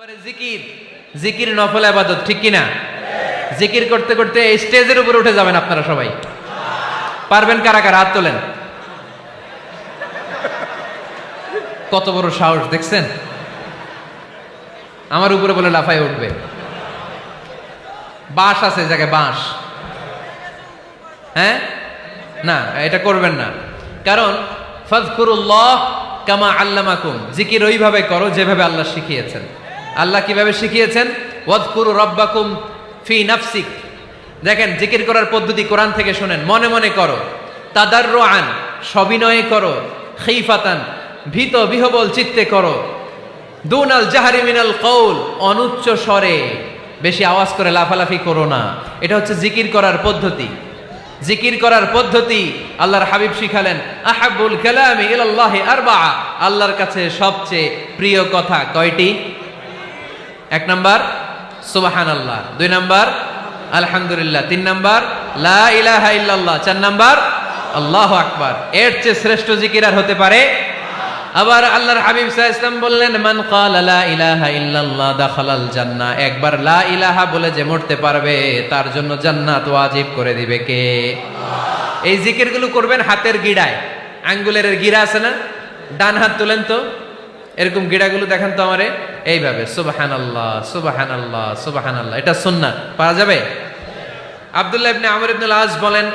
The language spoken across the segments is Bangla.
জিকির জিকির নফল ইবাদত, ঠিক কিনা? জিকির করতে করতে স্টেজের উপরে উঠে যাবেন আপনারা সবাই। পারবেন কারা কারা? হাত তোলেন। কত বড় সাহস দেখছেন? আমার উপরে বলে লাফায় উঠবে। বাঁশ আছে জায়গায়, বাঁশ। হ্যাঁ, না এটা করবেন না, কারণ ফাযকুরুল্লাহ কামা আল্লামাকুম, জিকির ওইভাবে করো যেভাবে আল্লাহ শিখিয়েছেন। আল্লাহ কিভাবে শিখিয়েছেন? ওয়াযকুরু রাব্বাকুম ফি নাফসিক। দেখেন, জিকির করার পদ্ধতি কোরআন থেকে শুনেন। মনে মনে করো, তাদাররুআন সবিনয়ে করো, খিফাতান ভীত বিহবল চিত্তে করো, দুনাল জাহরি মিনাল কওল অনুচ্চ স্বরে, বেশি আওয়াজ করে লাফালাফি করো না। এটা হচ্ছে জিকির করার পদ্ধতি। জিকির করার পদ্ধতি আল্লাহর হাবিব শিখালেন, আহাব্বুল কালামি ইলাল্লাহি আরবাআ, আল্লাহর কাছে সবচেয়ে প্রিয় কথা কয়টি? 1 নাম্বার সুবহানাল্লাহ, 2 নাম্বার আলহামদুলিল্লাহ, 3 নাম্বার লা ইলাহা ইল্লাল্লাহ, 4 নাম্বার আল্লাহু আকবার। এর চেয়ে শ্রেষ্ঠ জিকির আর হতে পারে? আবার আল্লাহর হাবিব সাল্লাল্লাহু আলাইহি ওয়াসাল্লাম বললেন, মান ক্বালা লা ইলাহা ইল্লাল্লাহ দাখালাল জান্নাহ, একবার লা ইলাহা বলে যে মরতে পারবে তার জন্য জান্নাত ওয়াজিব করে দিবে কে? আল্লাহ। এই জিকিরগুলো করবেন হাতের গিড়ায়, আঙ্গুলের গিড়া আছে না? ডান হাত তুলেন তো, এরকম গিড়াগুলো দেখেন তো আমারে, এইভাবে সুবহানাল্লাহ সুবহানাল্লাহ সুবহানাল্লাহ। এটা সুন্নাত, পারা যাবে? আব্দুল্লাহ ইবনে আমর ইবনে আল আস বলেন,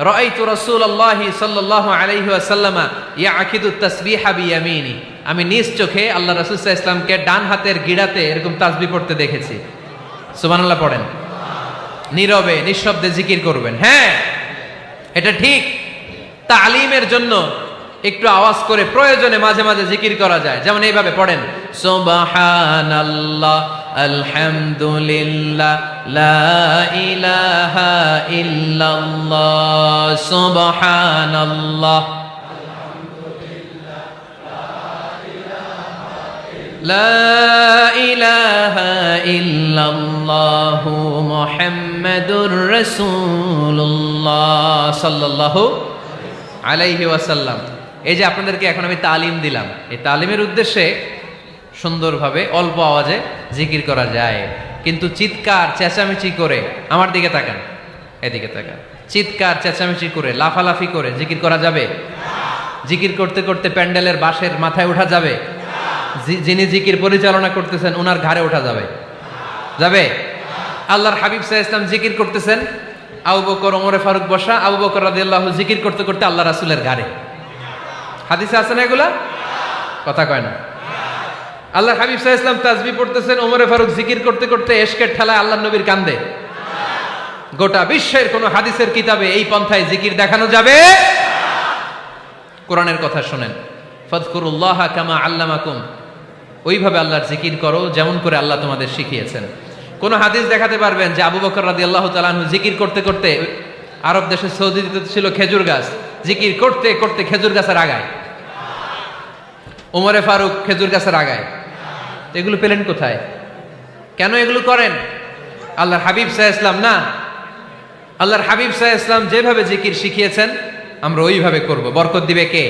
রাআইতু রাসূলুল্লাহি সাল্লাল্লাহু আলাইহি ওয়াসাল্লাম ইয়াকিদু তাসবিহা বিয়ামিনি, আমি নিজ চোখে আল্লাহ রাসূল সাল্লাল্লাহু আলাইহি ওয়াসাল্লামকে ডান হাতের গিড়াতে এরকম তাসবিহ পড়তে দেখেছি। সুবহানাল্লাহ পড়েন। নীরবে নিঃশব্দে জিকির করবেন। হ্যাঁ, এটা ঠিক। তালিমের জন্য একটু আওয়াজ করে প্রয়োজনে মাঝে মাঝে জিকির করা যায়। যেমন এইভাবে পড়েন, সুবহানাল্লাহ আলহামদুলিল্লাহ লা ইলাহা ইল্লাল্লাহ সুবহানাল্লাহ লা ইলাহা ইল্লাল্লাহ মুহাম্মাদুর রাসূলুল্লাহ সাল্লাল্লাহু আলাইহি ওয়াসাল্লাম। এই যে আপনাদেরকে এখন আমি তালিম দিলাম, এই তালিমের উদ্দেশ্যে সুন্দরভাবে অল্প আওয়াজে জিকির করা যায়, কিন্তু চিৎকার চেঁচামেচি করে, আমার দিকে তাকান, এদিকে তাকান, চিৎকার চেঁচামেচি করে লাফালাফি করে জিকির করা যাবে? জিকির করতে করতে প্যান্ডেলের বাঁশের মাথায় ওঠা যাবে? যিনি জিকির পরিচালনা করতেছেন ওনার ঘাড়ে ওঠা যাবে? যাবে? আল্লাহর হাবিব সাল্লাল্লাহু আলাইহি ওয়াসাল্লাম জিকির করতেছেন, আবু বকর ওমরে ফারুক বসা, আবু বকর রাদিয়াল্লাহু জিকির করতে করতে আল্লাহ রাসূলের ঘাড়ে। হাদিসে আছে না এগুলা? কথা কয় না। আল্লাহর হাবিব সাল্লাল্লাহু আলাইহি ওয়াসাল্লাম তাসবিহ পড়তেছেন, ওমরে ফারুক জিকির করতে করতে এশকের ঠেলায় আল্লাহর নবীর কান্দে। গোটা বিশ্বের কোন হাদিসের কিতাবে এই পন্থায় জিকির দেখানো যাবে? কোরআনের কথা শুনেন, ফাযকুরুল্লাহ কামা আল্লামাকুম, ওইভাবে আল্লাহর জিকির করো যেমন করে আল্লাহ তোমাদের শিখিয়েছেন। কোন হাদিস দেখাতে পারবেন যে আবু বকর রাদিয়াল্লাহু তাআলা আনহু জিকির করতে করতে, আরব দেশে সৌদিতে ছিল খেজুর গাছ, জিকির করতে করতে খেজুর গাছের আগায়, ওমরে ফারুক খেজুর গাছের আগায়, এগুলো পেলেন কোথায়? কেন এগুলো করেন? আল্লাহর হাবিব সাল্লাল্লাহু আলাইহি ওয়াসাল্লাম না, আল্লাহর হাবিব সাল্লাল্লাহু আলাইহি ওয়াসাল্লাম যেভাবে জিকির শিখিয়েছেন আমরা ওইভাবে করব। বরকত দিবে কে?